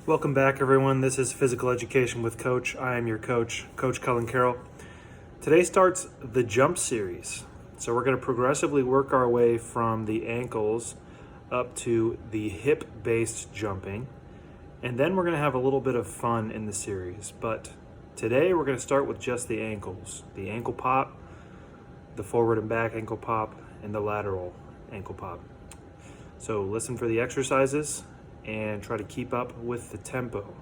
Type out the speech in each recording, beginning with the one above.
Welcome back, everyone. This is Physical Education with Coach. I am your coach, Coach Cullen Carroll. Today starts the jump series. So we're going to progressively work our way from the ankles up to the hip-based jumping. And then we're going to have a little bit of fun in the series. But today we're going to start with just the ankles. The ankle pop, the forward and back ankle pop, and the lateral ankle pop. So listen for the exercises and try to keep up with the tempo.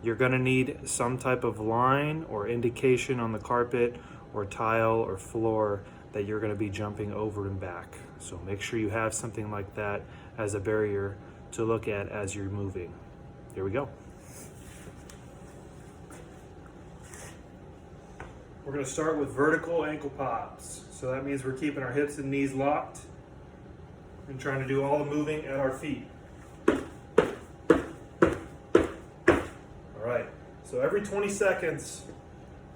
You're going to need some type of line or indication on the carpet or tile or floor that you're going to be jumping over and back. So make sure you have something like that as a barrier to look at as you're moving. Here we go. We're going to start with vertical ankle pops. So that means we're keeping our hips and knees locked and trying to do all the moving at our feet. So every 20 seconds,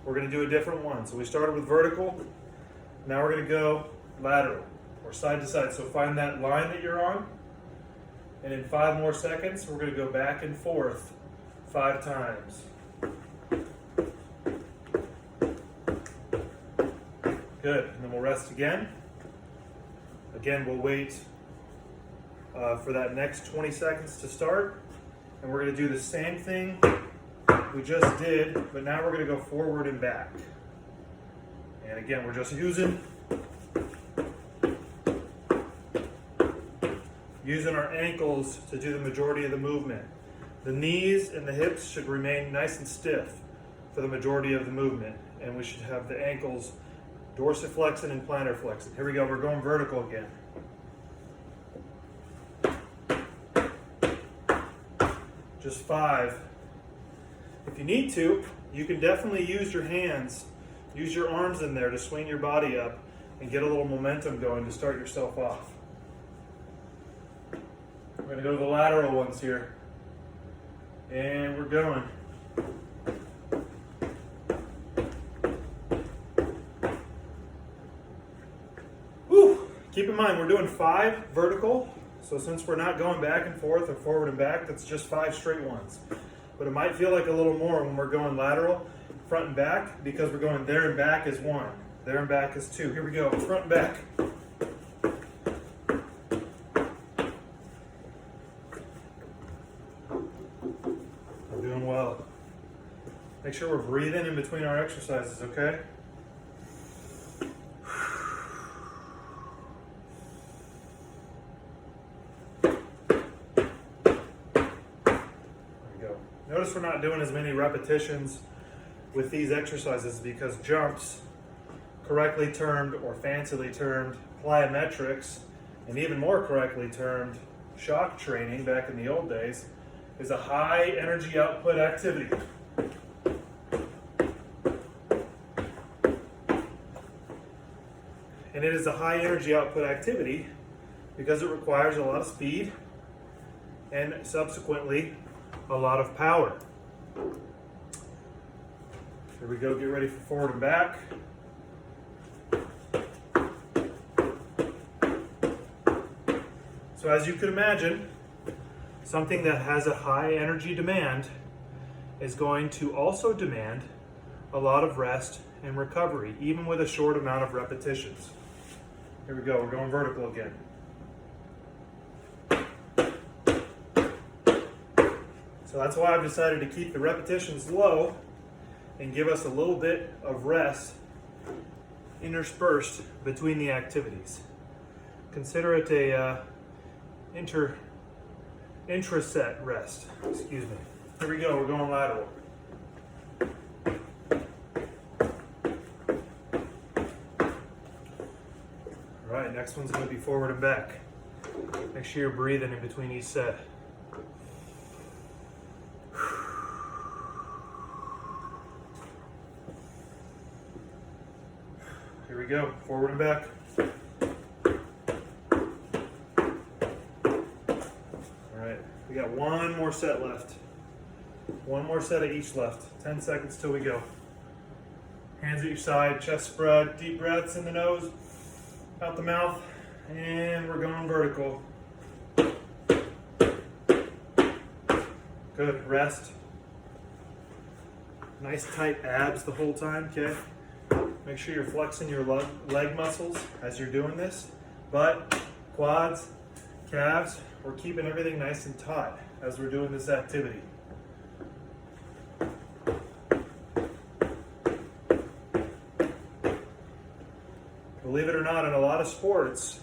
we're going to do a different one. So we started with vertical. Now we're going to go lateral or side to side. So find that line that you're on. And in 5 more seconds, we're going to go back and forth 5 times. Good. And then we'll rest again. Again, we'll wait for that next 20 seconds to start. And we're going to do the same thing we just did, but now we're going to go forward and back. And again, we're just using our ankles to do the majority of the movement. The knees and the hips should remain nice and stiff for the majority of the movement, and we should have the ankles dorsiflexing and plantar flexing. Here we go, we're going vertical again. Just 5. If you need to, you can definitely use your hands, use your arms in there to swing your body up and get a little momentum going to start yourself off. We're going to go to the lateral ones here. And we're going. Whew. Keep in mind, we're doing 5 vertical. So since we're not going back and forth or forward and back, that's just 5 straight ones. But it might feel like a little more when we're going lateral, front and back, because we're going there and back is 1, there and back is 2. Here we go, front and back. We're doing well. Make sure we're breathing in between our exercises, okay? Notice we're not doing as many repetitions with these exercises because jumps, correctly termed or fancily termed plyometrics, and even more correctly termed shock training back in the old days, is a high energy output activity. And it is a high energy output activity because it requires a lot of speed and subsequently a lot of power. Here we go, get ready for forward and back. So as you can imagine, something that has a high energy demand is going to also demand a lot of rest and recovery, even with a short amount of repetitions. Here we go, we're going vertical again. So that's why I've decided to keep the repetitions low and give us a little bit of rest interspersed between the activities. Consider it a intraset rest. Excuse me. Here we go, we're going lateral. All right, next one's going to be forward and back. Make sure you're breathing in between each set. Here we go, forward and back. All right, we got 1 more set left. 1 more set of each left. 10 seconds till we go. Hands at your side, chest spread, deep breaths in the nose, out the mouth, and we're going vertical. Good, rest. Nice tight abs the whole time, okay? Make sure you're flexing your leg muscles as you're doing this. Butt, quads, calves, we're keeping everything nice and taut as we're doing this activity. Believe it or not, in a lot of sports,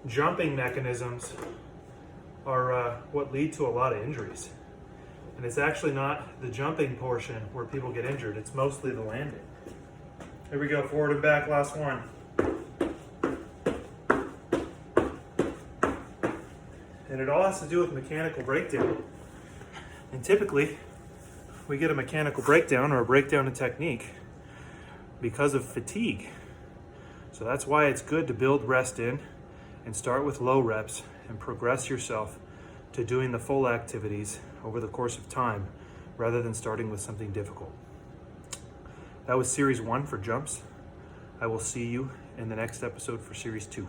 jumping mechanisms are what lead to a lot of injuries. And it's actually not the jumping portion where people get injured, it's mostly the landing. Here we go, forward and back, last one. And it all has to do with mechanical breakdown. And typically, we get a mechanical breakdown or a breakdown in technique because of fatigue. So that's why it's good to build rest in and start with low reps and progress yourself to doing the full activities over the course of time rather than starting with something difficult. That was series 1 for jumps. I will see you in the next episode for series 2.